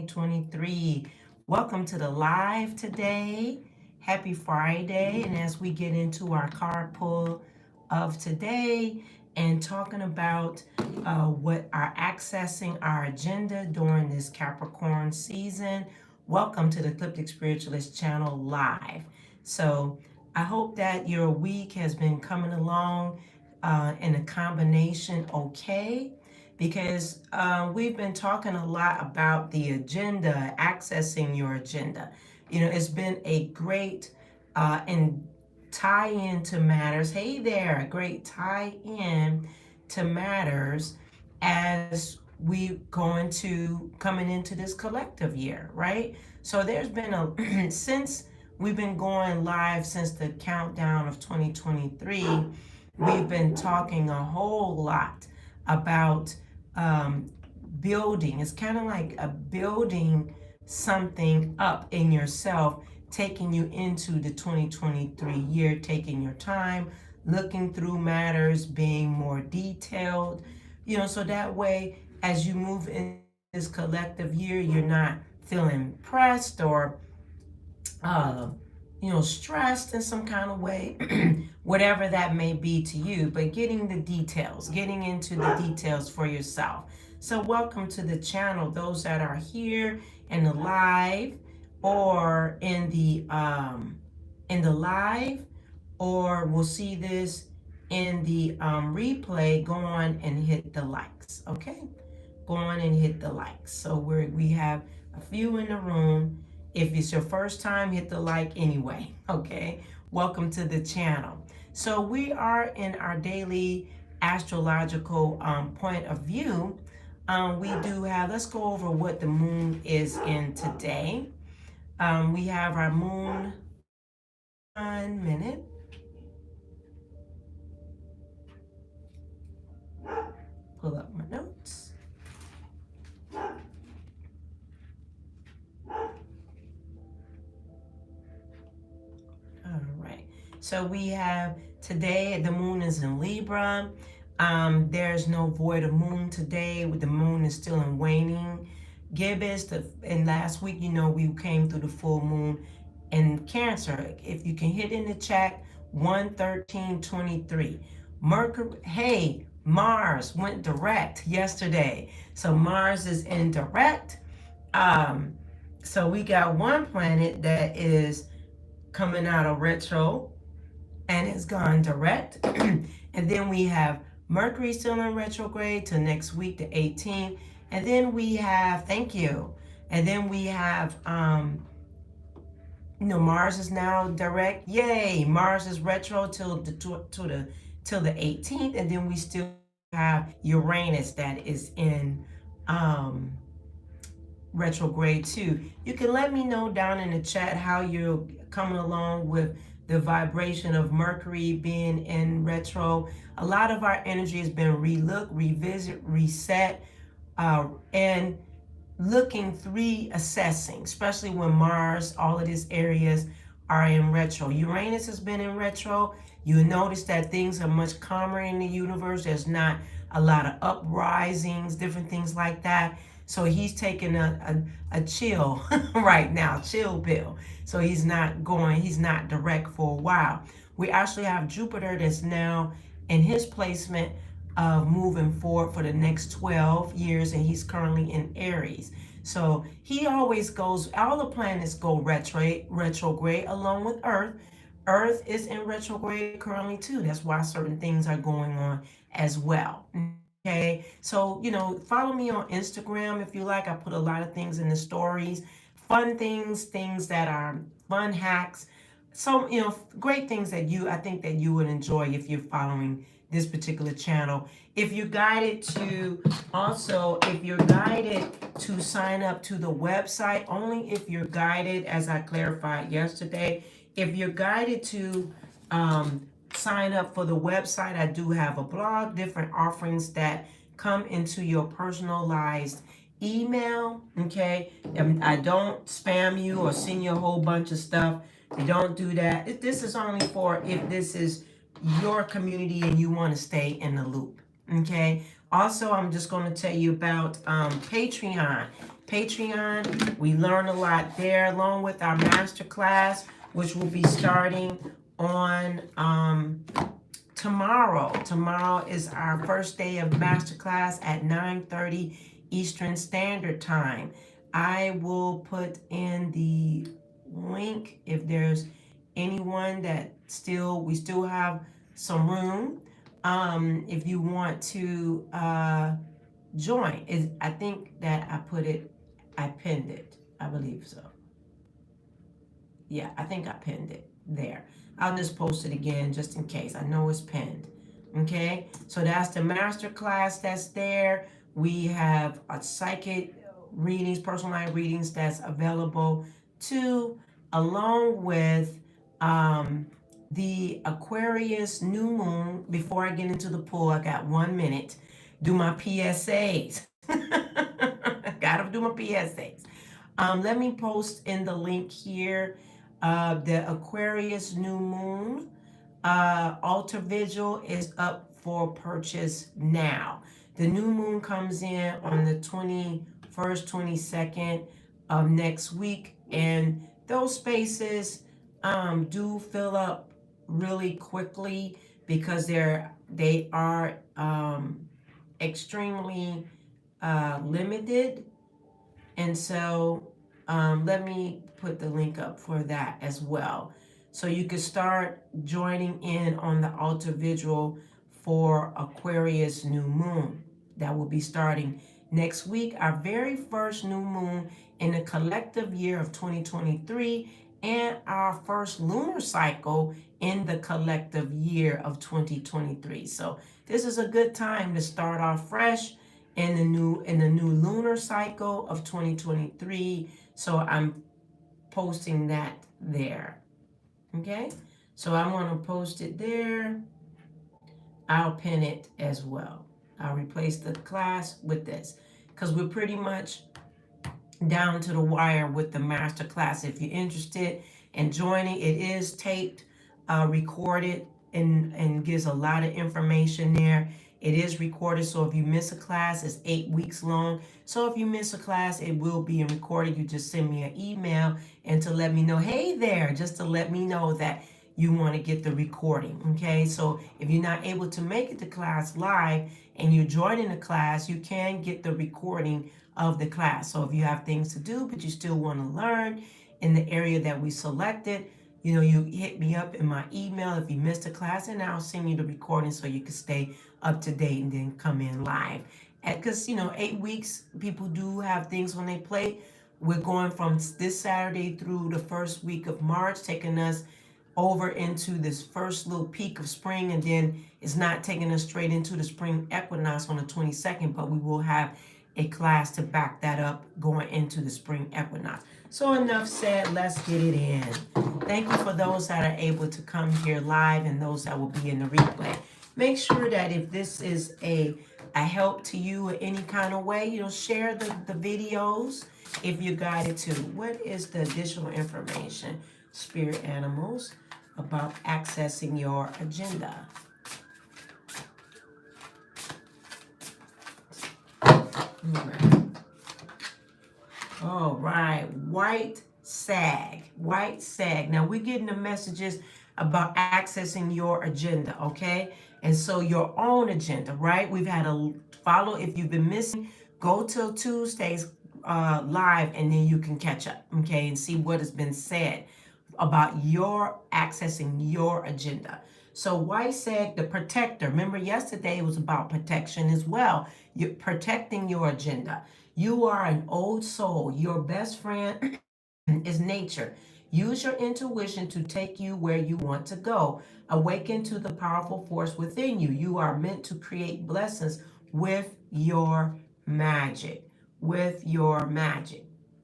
2023. Welcome to the live today. Happy Friday. And as we get into our card pull of today and talking about what are accessing our agenda during this Capricorn season, welcome to the Ecliptic Spiritualist channel live. So I hope that your week has been coming along in a combination okay, because we've been talking a lot about the agenda, accessing your agenda. You know, it's been a great and tie in to matters. Hey there, a great tie in to matters as we coming into this collective year, right? So there's been a since we've been going live since the countdown of 2023, we've been talking a whole lot about building. It's kind of like a building something up in yourself, taking you into the 2023 year, taking your time, looking through matters, being more detailed, you know, so that way as you move in this collective year, you're not feeling pressed or stressed in some kind of way, whatever that may be to you, but getting the details, getting into the details for yourself. So welcome to the channel, those that are here in the live or in the live, or will see this in the replay. Go on and hit the likes, okay? Go on and hit the likes. So we have a few in the room. If it's your first time, hit the like anyway, okay? Welcome to the channel. So we are in our daily astrological point of view. We do have, let's go over what the moon is in today. We have our moon, 1 minute. Pull up my notes. All right. So we have today, the moon is in Libra. There's no void of moon today. The moon is still in waning gibbous. And last week, you know, we came through the full moon in Cancer. If you can hit in the chat, 11323. Mercury, hey, Mars went direct yesterday. So Mars is in direct. So we got one planet that is coming out of retro and it's gone direct. And then we have Mercury still in retrograde till next week, the 18th. And then we have, thank you. And then we have, Mars is now direct. Yay! Mars is retro till the 18th, and then we still have Uranus that is in retrograde too. You can let me know down in the chat how you're coming along with the vibration of Mercury being in retro. A lot of our energy has been relook, revisit, reset, and looking assessing, especially when Mars, all of these areas are in retro. Uranus has been in retro. You notice that things are much calmer in the universe. There's not a lot of uprisings, different things like that. So he's taking a chill right now, chill pill. So he's not direct for a while. We actually have Jupiter that's now in his placement of moving forward for the next 12 years, and he's currently in Aries. So he always goes, all the planets go retrograde along with Earth. Earth is in retrograde currently too. That's why certain things are going on as well. Okay, so, follow me on Instagram if you like. I put a lot of things in the stories, fun things that are fun hacks. So, great things that I think that you would enjoy if you're following this particular channel. If you're guided to sign up to the website, only if you're guided, as I clarified yesterday, if you're guided to sign up for the website, I do have a blog, different offerings that come into your personalized email, okay? I don't spam you or send you a whole bunch of stuff. I don't do that. This is only for if this is your community and you want to stay in the loop, okay? Also, I'm just going to tell you about Patreon. Patreon. We learn a lot there, along with our master class, which will be starting on tomorrow. Tomorrow is our first day of masterclass at 9:30 Eastern Standard Time. I will put in the link if there's anyone that we still have some room. If you want to join, I think that I pinned it. I believe so. Yeah, I think I pinned it there. I'll just post it again just in case. I know it's pinned. Okay, so that's the master class that's there. We have a psychic readings, personalized readings that's available too, along with the Aquarius new moon. Before I get into the pool, I got 1 minute. Do my PSAs. Gotta do my PSAs. Let me post in the link here the Aquarius new moon altar vigil is up for purchase now. The new moon comes in on the 21st, 22nd of next week, and those spaces do fill up really quickly because they are extremely limited. And so let me put the link up for that as well. So you can start joining in on the altar vigil for Aquarius new moon. That will be starting next week, our very first new moon in the collective year of 2023 and our first lunar cycle in the collective year of 2023. So this is a good time to start off fresh in the new lunar cycle of 2023. So I'm posting that there. Okay, so I'm going to post it there. I'll pin it as well. I'll replace the class with this because we're pretty much down to the wire with the master class. If you're interested in joining, it is taped, recorded, and gives a lot of information there. It is recorded, so if you miss a class, it's 8 weeks long. So if you miss a class, it will be recorded. You just send me an email and to let me know, hey there, just to let me know that you want to get the recording. Okay, so if you're not able to make it to class live and you're joining the class, you can get the recording of the class. So if you have things to do, but you still want to learn in the area that we selected, you hit me up in my email if you missed a class, and I'll send you the recording so you can stay up to date and then come in live. Because 8 weeks, people do have things on their plate. We're going from this Saturday through the first week of March, taking us over into this first little peak of spring, and then it's not taking us straight into the spring equinox on the 22nd, but we will have a class to back that up going into the spring equinox. So enough said, let's get it in. Thank you for those that are able to come here live and those that will be in the replay. Make sure that if this is a help to you in any kind of way, share the videos if you guided to. What is the additional information, spirit animals, about accessing your agenda? All right, white sag. Now we're getting the messages about accessing your agenda, okay? And so your own agenda, right? We've had a follow. If you've been missing, go till Tuesdays live, and then you can catch up, okay, and see what has been said about your accessing your agenda. So white sag, the protector. Remember yesterday it was about protection as well. You're protecting your agenda. You are an old soul. Your best friend is nature. Use your intuition to take you where you want to go. Awaken to the powerful force within you. You are meant to create blessings with your magic.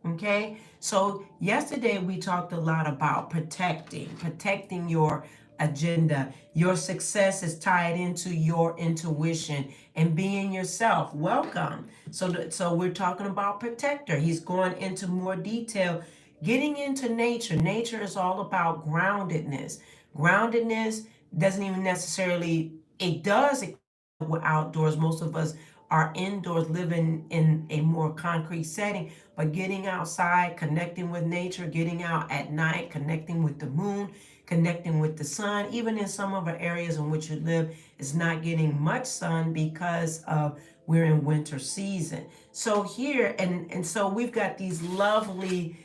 Okay? So yesterday we talked a lot about protecting your agenda. Your success is tied into your intuition and being yourself. Welcome. So we're talking about protector. He's going into more detail, getting into nature. Nature is all about groundedness. Groundedness doesn't even necessarily, it does with outdoors. Most of us are indoors living in a more concrete setting, but getting outside, connecting with nature, getting out at night, connecting with the moon, connecting with the sun. Even in some of the areas in which you live, is not getting much sun because of we're in winter season. So here, and so we've got these lovely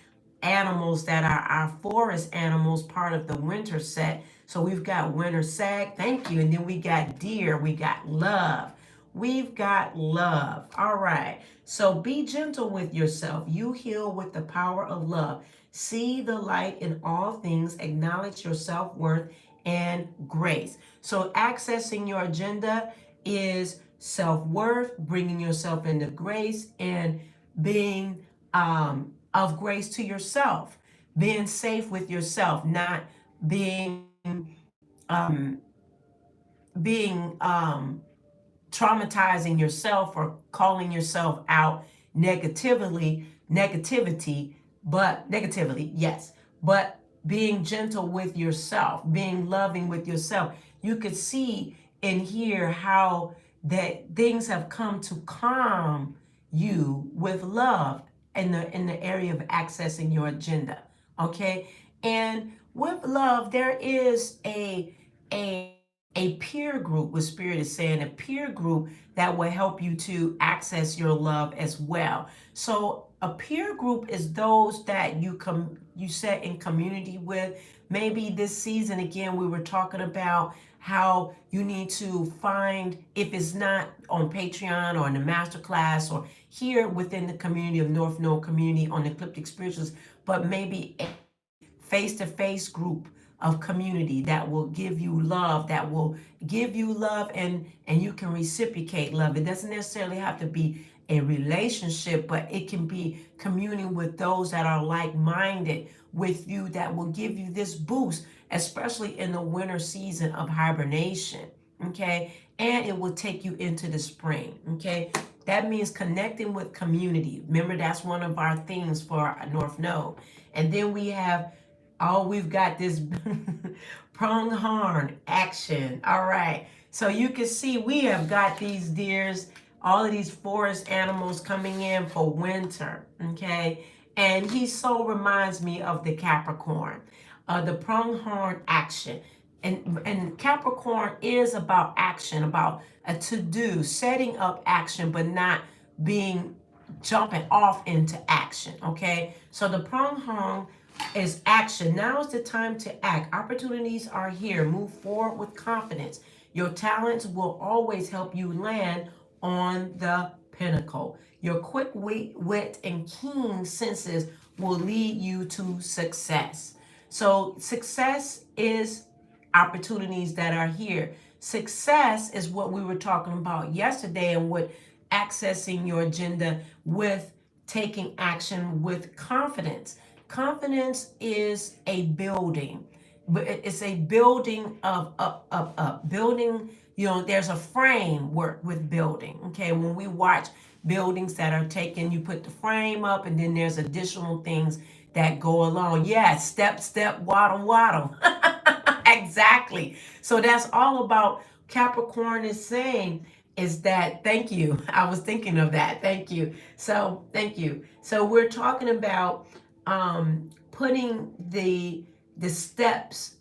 animals that are our forest animals, part of the winter set. So we've got winter sag, thank you, and then we got deer, we got love. We've got love. All right. So be gentle with yourself. You heal with the power of love. See the light in all things, acknowledge your self worth and grace. So, accessing your agenda is self worth, bringing yourself into grace, and being of grace to yourself, being safe with yourself, not being um, being traumatizing yourself or calling yourself out negativity, but negatively, yes, but being gentle with yourself, being loving with yourself. You could see and hear how that things have come to calm you with love in the area of accessing your agenda. Okay, and with love, there is a a peer group, what Spirit is saying, a peer group that will help you to access your love as well. So a peer group is those that you set in community with. Maybe this season again we were talking about how you need to find, if it's not on Patreon or in the masterclass or here within the community of North Node community on Ecliptic Spirituals, but maybe a face-to-face group of community that will give you love, that will give you love, and you can reciprocate love. It doesn't necessarily have to be a relationship, but it can be communing with those that are like-minded with you, that will give you this boost, especially in the winter season of hibernation. Okay, and it will take you into the spring. Okay, that means connecting with community. Remember, that's one of our themes for our North Node. And then we have, oh, we've got this pronghorn action. All right. So you can see we have got these deers, all of these forest animals coming in for winter. Okay. And he so reminds me of the Capricorn, the pronghorn action. And Capricorn is about action, about a to-do, setting up action, but not being jumping off into action. Okay. So the pronghorn is action. Now is the time to act. Opportunities are here. Move forward with confidence. Your talents will always help you land on the pinnacle. Your quick wit and keen senses will lead you to success. So success is opportunities that are here. Success is what we were talking about yesterday, and what accessing your agenda with taking action with confidence. Confidence is a building, but it's a building of up. Building, there's a framework with building. Okay, when we watch buildings that are taken, you put the frame up, and then there's additional things that go along. Yeah, step, waddle, waddle. Exactly. So that's all about Capricorn is saying is that, thank you. I was thinking of that. Thank you. So, thank you. So we're talking about putting the steps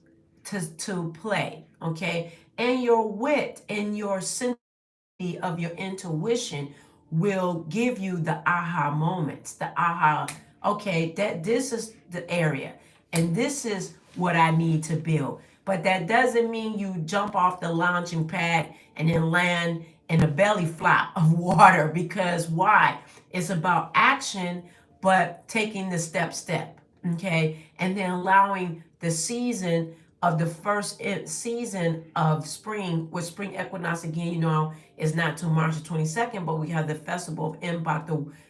to play, okay? And your wit and your sensitivity of your intuition will give you the aha moments, the aha, okay, that this is the area and this is what I need to build. But that doesn't mean you jump off the launching pad and then land in a belly flop of water, because why? It's about action, but taking the step, okay? And then allowing the season of the first season of spring, with spring equinox again, is not till March the 22nd, but we have the festival of Mbak,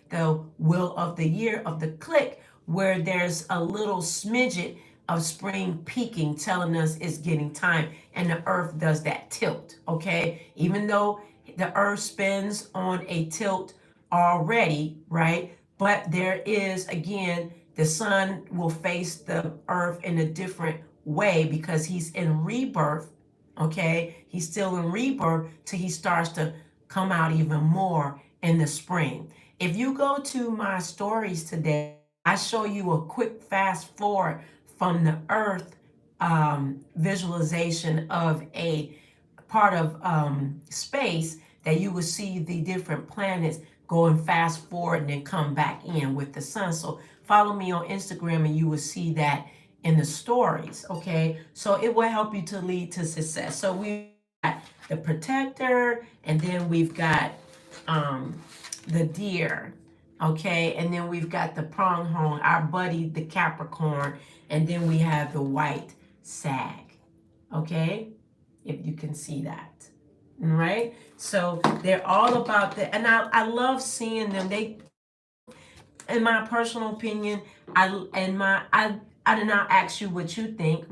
the wheel of the year of the click, where there's a little smidget of spring peaking, telling us it's getting time, and the earth does that tilt, okay? Even though the earth spins on a tilt already, right? But there is, again, the sun will face the earth in a different way because he's in rebirth, okay? He's still in rebirth till he starts to come out even more in the spring. If you go to my stories today, I show you a quick fast forward from the Earth visualization of a part of space that you will see the different planets going fast forward and then come back in with the sun. So follow me on Instagram and you will see that in the stories. Okay, so it will help you to lead to success. So we got the protector, and then we've got the deer. Okay, and then we've got the pronghorn, our buddy the Capricorn, and then we have the white sag. Okay, if you can see that. All right, so they're all about that, and I love seeing them. They, in my personal opinion, I did not ask you what you think.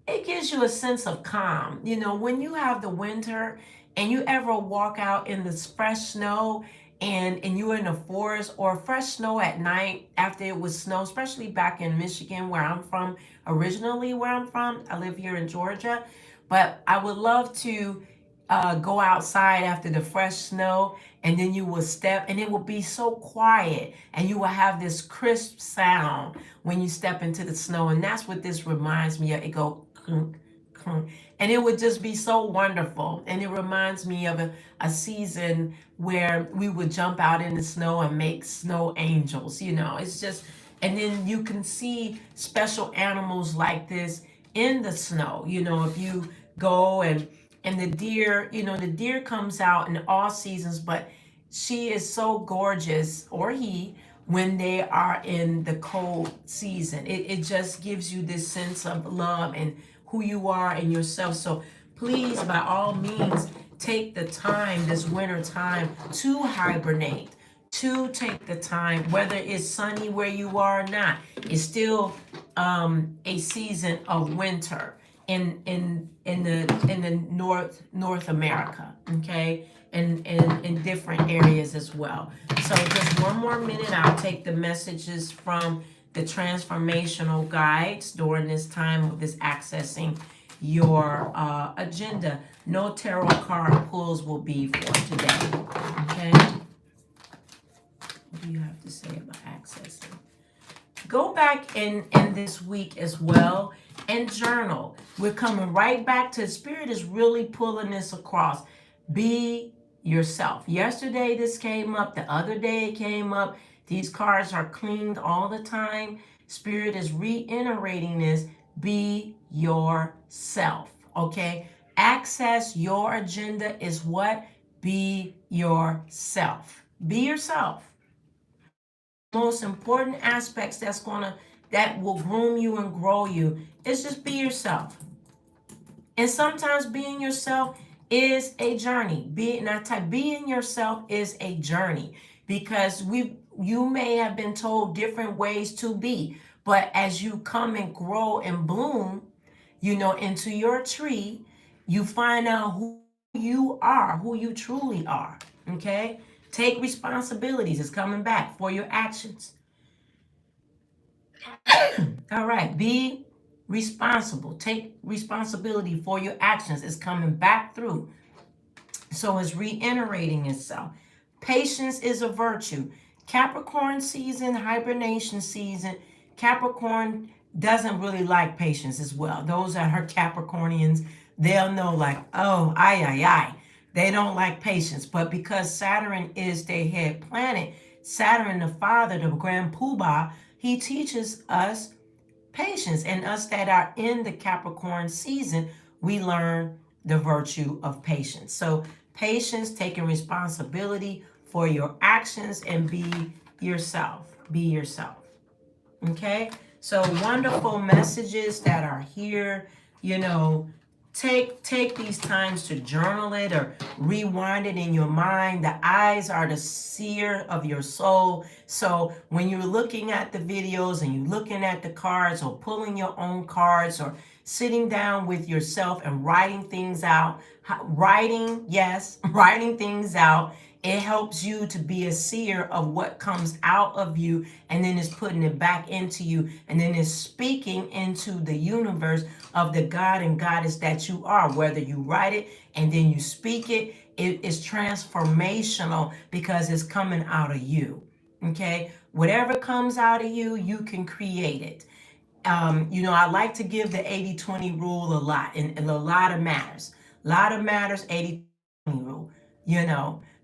It gives you a sense of calm. You know, when you have the winter and you ever walk out in this fresh snow, and you're in the forest, or fresh snow at night after it was snow, especially back in Michigan where I'm from, originally where I'm from. I live here in Georgia, but I would love to go outside after the fresh snow, and then you will step and it will be so quiet, and you will have this crisp sound when you step into the snow. And that's what this reminds me of. It go clunk, clunk, and it would just be so wonderful. And it reminds me of a season where we would jump out in the snow and make snow angels. You know, it's just, and then you can see special animals like this in the snow. You know, if you go and the deer, you know, the deer comes out in all seasons, but she is so gorgeous, or he, when they are in the cold season. It just gives you this sense of love and who you are and yourself. So please, by all means, take the time this winter time to hibernate, to take the time, whether it's sunny where you are or not. It's still a season of winter in the North America, okay, and in different areas as well. So just one more minute, I'll take the messages from the transformational guides during this time of this accessing your agenda. No tarot card pulls will be for today. Okay, what do you have to say about accessing? Go back in this week as well and journal. We're coming right back to Spirit is really pulling this across. Be yourself. Yesterday this came up, the other day it came up. These cards are cleaned all the time. Spirit is reiterating this. Be yourself. Okay? Access your agenda is what? Be yourself. Be yourself. Most important aspects that will groom you and grow you is just be yourself. And sometimes being yourself is a journey. Being yourself is a journey, because you may have been told different ways to be, but as you come and grow and bloom, you know, into your tree, you find out who you are, who you truly are. Okay? Take responsibilities. It's coming back for your actions. All right. Be responsible. Take responsibility for your actions. It's coming back through. So it's reiterating itself. Patience is a virtue. Capricorn season, hibernation season. Capricorn doesn't really like patience as well. Those are her Capricornians. They'll know, like, oh, ay. They don't like patience. But because Saturn is their head planet, Saturn, the father, the grand poobah, he teaches us patience. And us that are in the Capricorn season, we learn the virtue of patience. So patience, taking responsibility for your actions, and be yourself. Be yourself. Okay? So wonderful messages that are here. You know, take these times to journal it or rewind it in your mind. The eyes are the seer of your soul. So when you're looking at the videos and you're looking at the cards, or pulling your own cards, or sitting down with yourself and writing things out, writing things out, it helps you to be a seer of what comes out of you, and then it's putting it back into you, and then it's speaking into the universe of the God and Goddess that you are. Whether you write it and then you speak it, It is transformational because it's coming out of you. Okay, whatever comes out of you, you can create it. I like to give the 80-20 rule a lot, and a lot of matters. A lot of matters, 80-20 rule.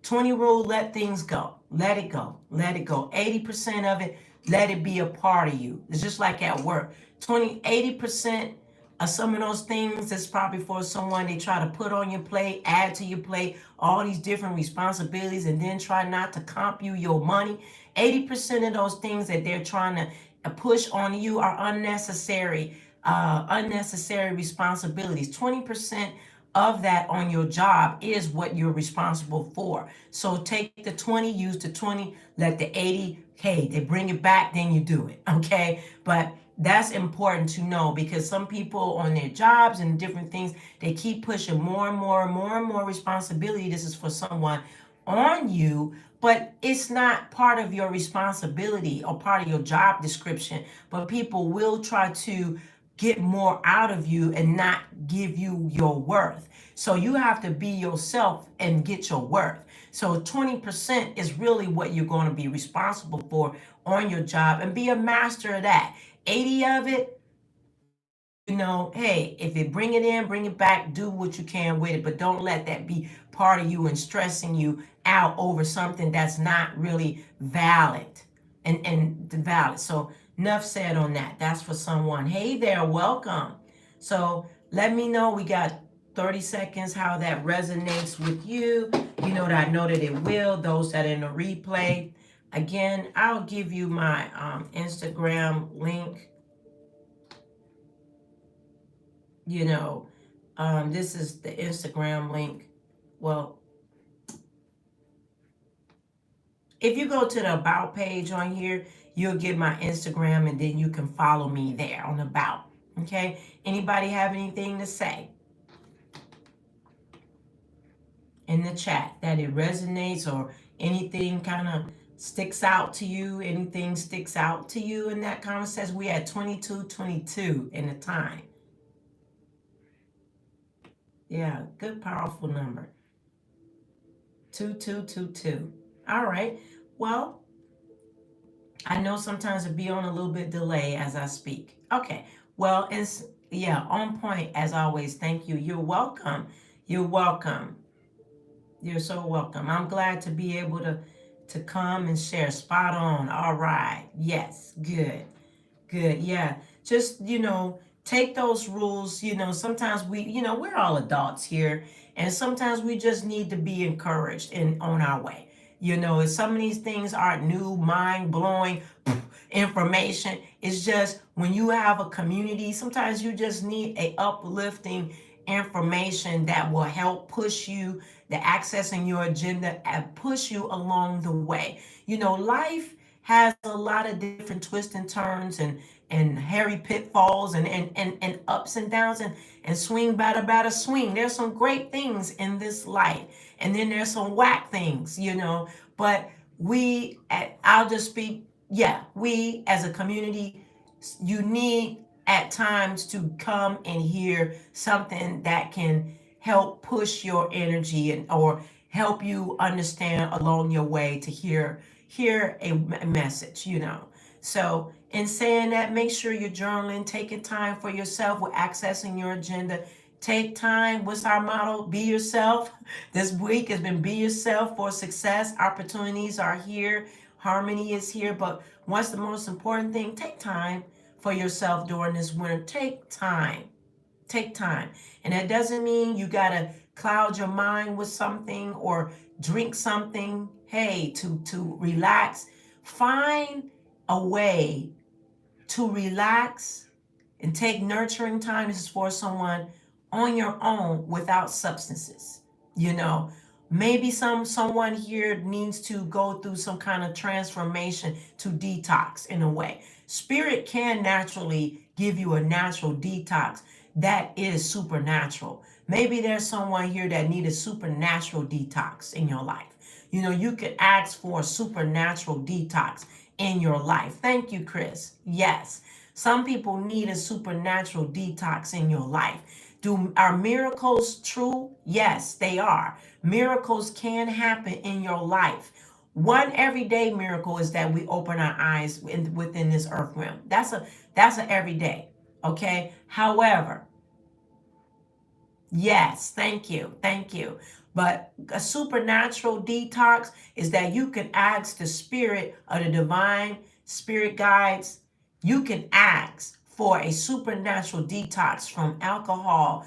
20 rule, let things go. Let it go. Let it go. 80% of it, let it be a part of you. It's just like at work. 80% of some of those things that's probably for someone they try to put on your plate, add to your plate, all these different responsibilities, and then try not to comp you your money. 80% of those things that they're trying to push on you are unnecessary responsibilities. 20% of that on your job is what you're responsible for. So take the 20, use the 20, let the 80, hey, they bring it back, then you do it. Okay. But that's important to know because some people on their jobs and different things, they keep pushing more and more and more and more responsibility. This is for someone on you, but it's not part of your responsibility or part of your job description. But people will try to get more out of you and not give you your worth. So you have to be yourself and get your worth. So 20% is really what you're going to be responsible for on your job and be a master of that. 80 of it, hey, if it bring it in, bring it back, do what you can with it, but don't let that be part of you and stressing you out over something that's not really valid and valid. So enough said on that. That's for someone. Hey there, welcome. So let me know. We got 30 seconds how that resonates with you. That I know that it will. Those that are in the replay. Again, I'll give you my Instagram link. This is the Instagram link. Well, if you go to the About page on here, you'll get my Instagram and then you can follow me there on About. Okay? Anybody have anything to say in the chat that it resonates or anything kind of sticks out to you? Anything sticks out to you in that conversation? We had 2222 in the time. Yeah, good, powerful number. 2222. All right. Well, I know sometimes it be on a little bit delay as I speak. Okay. Well, it's on point as always. Thank you. You're welcome. You're welcome. You're so welcome. I'm glad to be able to come and share. Spot on. All right. Yes. Good. Good. Yeah. Just, take those rules. Sometimes we're all adults here, and sometimes we just need to be encouraged and on our way. If some of these things aren't new, mind blowing information, it's just when you have a community, sometimes you just need a uplifting information that will help push you, the accessing your agenda and push you along the way. Life has a lot of different twists and turns and hairy pitfalls and ups and downs and swing batter swing. There's some great things in this life, and then there's some whack things, but I'll just speak, we as a community, you need at times to come and hear something that can help push your energy and or help you understand along your way to hear a message. So in saying that, make sure you're journaling, taking time for yourself with accessing your agenda. Take time. What's our motto? Be yourself. This week has been be yourself for success. Opportunities are here. Harmony is here. But what's the most important thing? Take time for yourself during this winter. Take time. Take time. And that doesn't mean you got to cloud your mind with something or drink something. Hey, to relax. Find a way to relax and take nurturing time. This is for someone on your own without substances. Maybe someone here needs to go through some kind of transformation to detox in a way. Spirit can naturally give you a natural detox that is supernatural. Maybe there's someone here that needs a supernatural detox in your life. You could ask for a supernatural detox in your life. Thank you, Chris. Yes. Some people need a supernatural detox in your life Are miracles true? Yes, they are. Miracles can happen in your life. One everyday miracle is that we open our eyes within this earth realm. That's a everyday. Okay. However, yes, thank you. Thank you. But a supernatural detox is that you can ask the spirit of the divine spirit guides. You can ask for a supernatural detox from alcohol,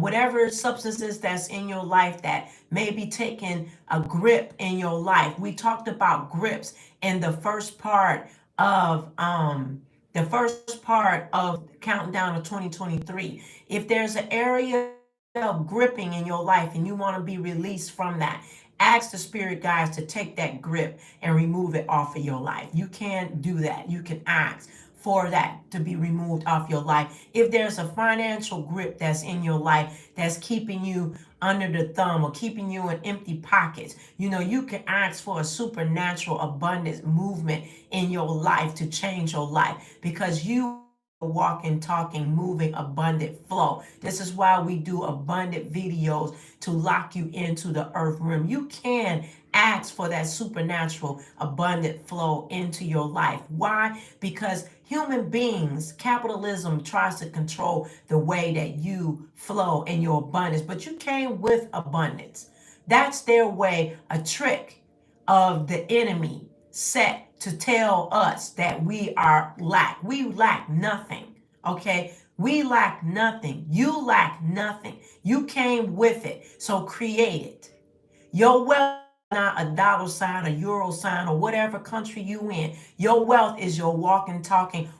whatever substances that's in your life that may be taking a grip in your life. We talked about grips in the first part of counting down to 2023. If there's an area of gripping in your life and you want to be released from that, ask the spirit guides to take that grip and remove it off of your life. You can do that. You can ask for that to be removed off your life. If there's a financial grip that's in your life that's keeping you under the thumb or keeping you in empty pockets, you can ask for a supernatural abundance movement in your life to change your life, because you walking, talking, moving, abundant flow. This is why we do abundant videos to lock you into the earth realm. You can ask for that supernatural abundant flow into your life. Why? Because human beings, capitalism tries to control the way that you flow in your abundance, but you came with abundance. That's their way, a trick of the enemy set to tell us that we are lack. We lack nothing. Okay? We lack nothing. You lack nothing. You came with it. So create it. Your wealth is not a dollar sign, a euro sign, or whatever country you in. Your wealth is your walking, talking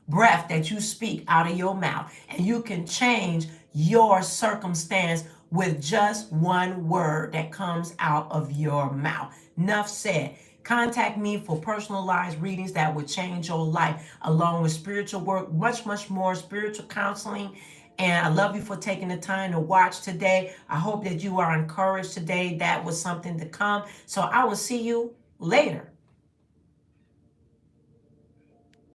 breath that you speak out of your mouth. And you can change your circumstance with just one word that comes out of your mouth. Enough said. Contact me for personalized readings that would change your life, along with spiritual work, much, much more spiritual counseling. And I love you for taking the time to watch today. I hope that you are encouraged today. That was something to come. So I will see you later.